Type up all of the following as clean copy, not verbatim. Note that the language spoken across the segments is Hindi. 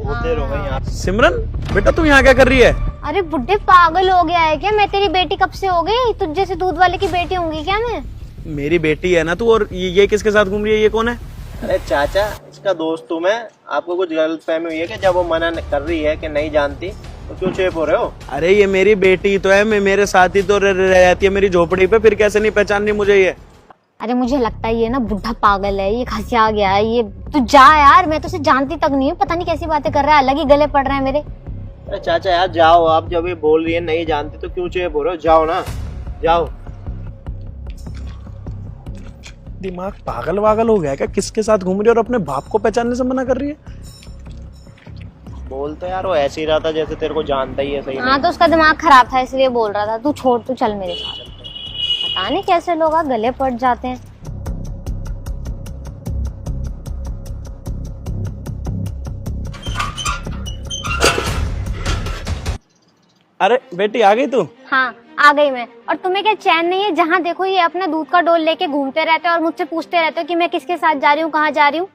बहुत देर हो गई यहाँ। सिमरन बेटा तू यहाँ क्या कर रही है? अरे बुड्ढे पागल हो गया है क्या? मैं तेरी बेटी कब से हो गई? तुझ जैसे दूध वाले की बेटी होंगी क्या मैं? मेरी बेटी है ना तू, और ये किसके साथ घूम रही है? ये कौन है? अरे चाचा, इसका दोस्त हूँ मैं। आपको कुछ गलतफहमी हुई है कि जब वो मना कर रही है कि नहीं जानती तो क्यों चुप हो रहे हो? अरे ये मेरी बेटी तो है, मैं मेरे साथ ही तो रहती है मेरी झोपड़ी पे, फिर कैसे नहीं पहचान रही मुझे ये? अरे मुझे लगता है ये ना बुढ़ा पागल है, ये खसिया गया है ये। तू जा यार, मैं तो उसे जानती तक नहीं हूँ, पता नहीं कैसी बातें कर रहा है, अलग ही गले पड़ रहे हैं मेरे। अरे चाचा यार जाओ, आप जब ये बोल रही है नहीं जानती तो क्यों चुप हो रहे हो? जाओ ना, जाओ। दिमाग पागल वागल हो गया क्या? किसके साथ घूम रही है और अपने बाप को पहचानने से मना कर रही है? बोल तो यार वो ऐसे ही रहा था जैसे तेरे को जानता ही है। सही हाँ तो उसका दिमाग खराब था इसलिए बोल रहा था। तू छोड़, तू चल मेरे साथ। पता नहीं कैसे लोग गले पड़ जाते हैं। अरे बेटी आ गई तू? हाँ आ गई मैं। और तुम्हें क्या चैन नहीं है? जहाँ देखो ये अपना दूध का डोल लेके घूमते रहते हो और मुझसे पूछते रहते हो कि मैं किसके साथ जा रही हूँ, कहाँ जा रही हूँ।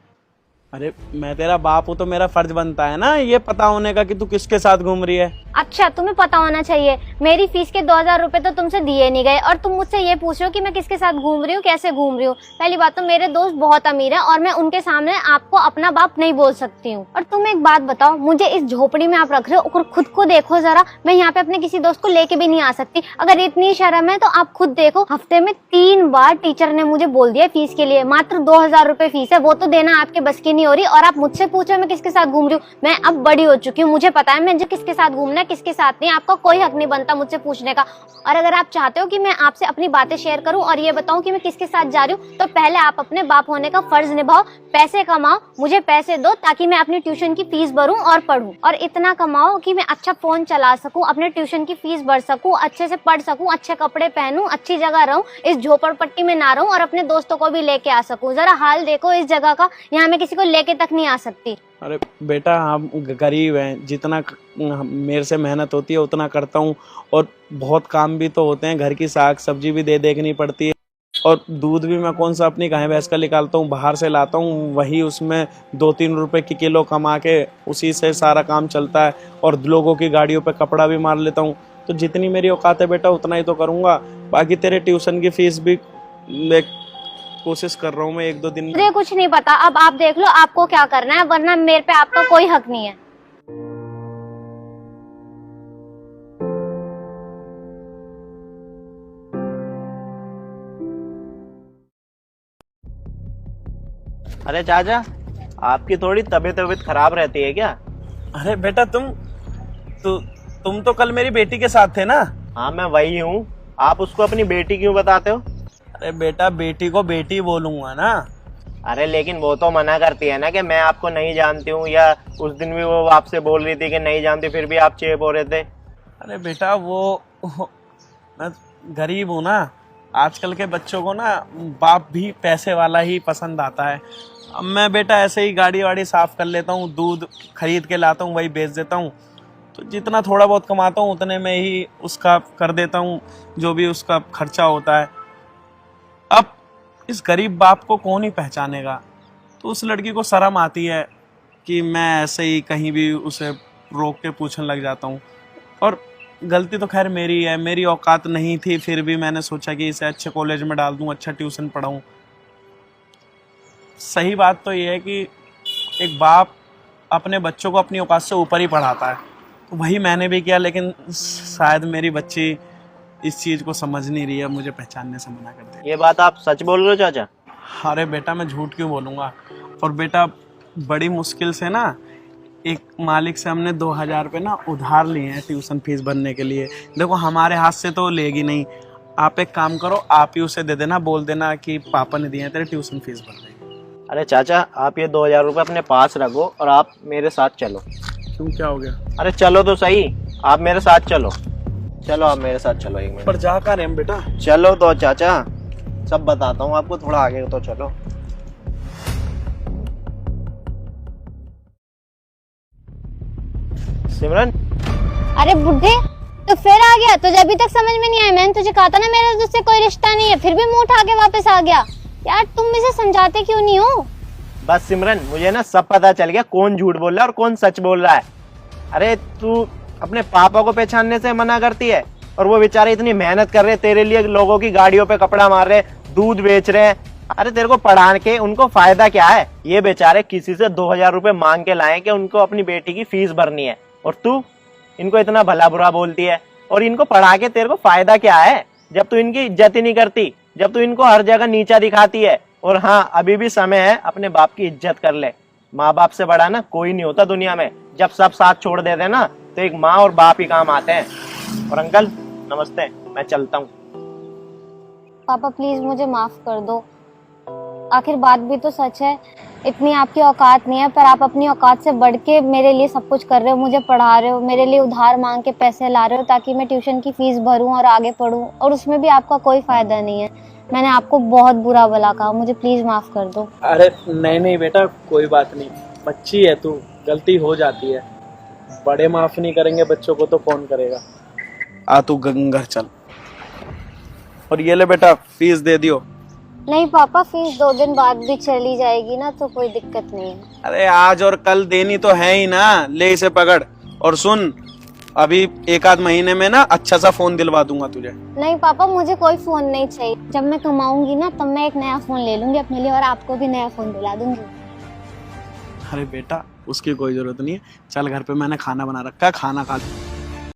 अरे मैं तेरा बाप हूँ तो मेरा फर्ज बनता है ना ये पता होने का कि तू किसके साथ घूम रही है। अच्छा तुम्हें पता होना चाहिए। मेरी फीस के 2000 रुपए तो तुमसे दिए नहीं गए और तुम मुझसे ये पूछ रहे हो कि मैं किसके साथ घूम रही हूँ, कैसे घूम रही हूँ। पहली बात तो मेरे दोस्त बहुत अमीर है और मैं उनके सामने आपको अपना बाप नहीं बोल सकती हूँ। और तुम एक बात बताओ, मुझे इस झोपड़ी में आप रख रहे हो और खुद को देखो जरा। मैं यहाँ पे अपने किसी दोस्त को लेके भी नहीं आ सकती। अगर इतनी शर्म है तो आप खुद देखो, हफ्ते में 3 बार टीचर ने मुझे बोल दिया फीस के लिए। मात्र 2000 रुपए फीस है, वो तो देना आपके बस की नहीं हो रही। और आप मुझसे पूछो मैं किसके साथ घूम रही हूँ। मैं अब बड़ी हो चुकी हूँ, मुझे पता है मुझे किसके साथ घूमना है किसके साथ नहीं। आपका कोई हक नहीं बनता मुझसे पूछने का। और अगर आप चाहते हो कि मैं आपसे अपनी बातें शेयर करूं और ये बताऊं कि मैं किसके साथ जा रही हूं, तो पहले आप अपने बाप होने का फर्ज निभाओ। पैसे कमाओ, मुझे पैसे दो ताकि मैं अपनी ट्यूशन की फीस भरूं और पढूं। और इतना कमाओ कि मैं अच्छा फोन चला सकूं, अपने ट्यूशन की फीस भर सकूं, अच्छे से पढ़ सकूं, अच्छे कपड़े पहनूं, अच्छी जगह रहूं, इस झोपड़पट्टी में ना रहूं और अपने दोस्तों को भी लेके आ सकूं। जरा हाल देखो इस जगह का, यहाँ मैं किसी को लेके तक नहीं आ सकती। अरे बेटा हम गरीब हैं, जितना मेरे से मेहनत होती है उतना करता हूँ, और बहुत काम भी तो होते हैं, घर की साग सब्जी भी देखनी पड़ती है, और दूध भी मैं कौन सा अपनी गाय भैंस का निकालता हूँ, बाहर से लाता हूँ, वही उसमें 2-3 रुपए की किलो कमा के उसी से सारा काम चलता है, और लोगों की गाड़ियों पे कपड़ा भी मार लेता हूँ। तो जितनी मेरी औकात है बेटा उतना ही तो करूँगा। बाकी तेरे ट्यूशन की फीस भी कोशिश कर रहा हूँ मैं 1-2 दिन। मुझे कुछ नहीं पता, अब आप देख लो आपको क्या करना है, वरना मेरे पे आपका कोई हक नहीं है। अरे चाचा, आपकी थोड़ी तबीयत खराब रहती है क्या? अरे बेटा तुम तो कल मेरी बेटी के साथ थे ना? हाँ मैं वही हूँ। आप उसको अपनी बेटी क्यों बताते हो? अरे बेटा बेटी को बेटी बोलूंगा ना। अरे लेकिन वो तो मना करती है ना कि मैं आपको नहीं जानती हूँ, या उस दिन भी वो आपसे बोल रही थी कि नहीं जानती, फिर भी आप चुप हो रहे थे। अरे बेटा वो मैं गरीब हूँ ना, आजकल के बच्चों को ना बाप भी पैसे वाला ही पसंद आता है। अब मैं बेटा ऐसे ही गाड़ी वाड़ी साफ कर लेता हूँ, दूध खरीद के लाता हूँ, वही बेच देता हूँ, तो जितना थोड़ा बहुत कमाता हूँ उतने में ही उसका कर देता हूँ जो भी उसका खर्चा होता है। अब इस गरीब बाप को कौन ही पहचानेगा? तो उस लड़की को शर्म आती है कि मैं ऐसे ही कहीं भी उसे रोक के पूछने लग जाता हूँ। और गलती तो खैर मेरी है, मेरी औकात नहीं थी, फिर भी मैंने सोचा कि इसे अच्छे कॉलेज में डाल दूँ, अच्छा ट्यूशन पढ़ाऊँ। सही बात तो ये है कि एक बाप अपने बच्चों को अपनी औकात से ऊपर ही पढ़ाता है, तो वही मैंने भी किया, लेकिन शायद मेरी बच्ची इस चीज़ को समझ नहीं रही है, मुझे पहचानने से मना कर दे। ये बात आप सच बोल रहे हो चाचा? अरे बेटा मैं झूठ क्यों बोलूँगा? और बेटा बड़ी मुश्किल से ना एक मालिक से हमने 2000 रुपये ना उधार लिए हैं ट्यूशन फीस भरने के लिए। देखो हमारे हाथ से तो लेगी नहीं, आप एक काम करो, आप ही उसे दे देना, बोल देना कि पापा ने दिए हैं, तेरे ट्यूशन फीस भर देंगे। अरे चाचा आप ये 2000 रुपये अपने पास रखो और आप मेरे साथ चलो। क्यों, क्या हो गया? अरे चलो तो सही, आप मेरे साथ चलो। चलो आप मेरे साथ चलो 1 मिनट। पर जा कर हम बेटा। चलो तो चाचा, सब बताता हूँ आपको, थोड़ा आगे तो चलो। सिमरन। अरे बुढ़े तो फिर आ गया? तुझे अभी तक समझ में नहीं आया? मैंने तुझे कहा था ना मेरा तुझसे कोई रिश्ता नहीं है, फिर भी मुंह उठा के वापस आ गया। यार तुम इसे समझाते क्यों नहीं हो? बस सिमरन, मुझे ना सब पता चल गया कौन झूठ बोल रहा है और कौन सच बोल रहा है। अरे तू अपने पापा को पहचानने से मना करती है, और वो बेचारे इतनी मेहनत कर रहे हैं तेरे लिए, लोगों की गाड़ियों पे कपड़ा मार रहे हैं, दूध बेच रहे हैं। अरे तेरे को पढ़ा के उनको फायदा क्या है? ये बेचारे किसी से 2000 रुपए मांग के लाए कि उनको अपनी बेटी की फीस भरनी है, और तू इनको इतना भला बुरा बोलती है। और इनको पढ़ा के तेरे को फायदा क्या है, जब तू इनकी इज्जत ही नहीं करती, जब तू इनको हर जगह नीचा दिखाती है। और हाँ, अभी भी समय है, अपने बाप की इज्जत कर ले। माँ बाप से बड़ा ना कोई नहीं होता दुनिया में। जब सब साथ छोड़ देते हैं ना, तो एक माँ और बाप ही काम आते हैं। और अंकल नमस्ते, मैं चलता हूँ। पापा प्लीज मुझे माफ कर दो। आखिर बात भी तो सच है, इतनी आपकी औकात नहीं है, पर आप अपनी औकात से बढ़ के मेरे लिए सब कुछ कर रहे हो, मुझे पढ़ा रहे हो, मेरे लिए उधार मांग के पैसे ला रहे हो ताकि मैं ट्यूशन की फीस भरूं और आगे पढूं, और उसमें भी आपका कोई फायदा नहीं है। मैंने आपको बहुत बुरा भला कहा, मुझे प्लीज माफ कर दो। अरे नहीं नहीं बेटा, कोई बात नहीं, बच्ची है तू, गलती हो जाती है। बड़े माफ नहीं करेंगे बच्चों को तो कौन करेगा। आ तू घर चल, और ये ले बेटा फीस दे दियो। नहीं पापा, फीस 2 दिन बाद भी चली जाएगी ना, तो कोई दिक्कत नहीं है। अरे आज और कल देनी तो है ही ना, ले इसे पकड़। और सुन, अभी 1 आध महीने में ना अच्छा सा फोन दिलवा दूंगा तुझे। नहीं पापा, मुझे कोई फोन नहीं चाहिए। जब मैं कमाऊंगी ना, तब मैं एक नया फोन ले लूंगी अपने लिए, और आपको भी नया फोन दिला दूंगी। अरे बेटा उसकी कोई जरूरत नहीं है, चल घर पे मैंने खाना बना रखा है, खाना खा ले।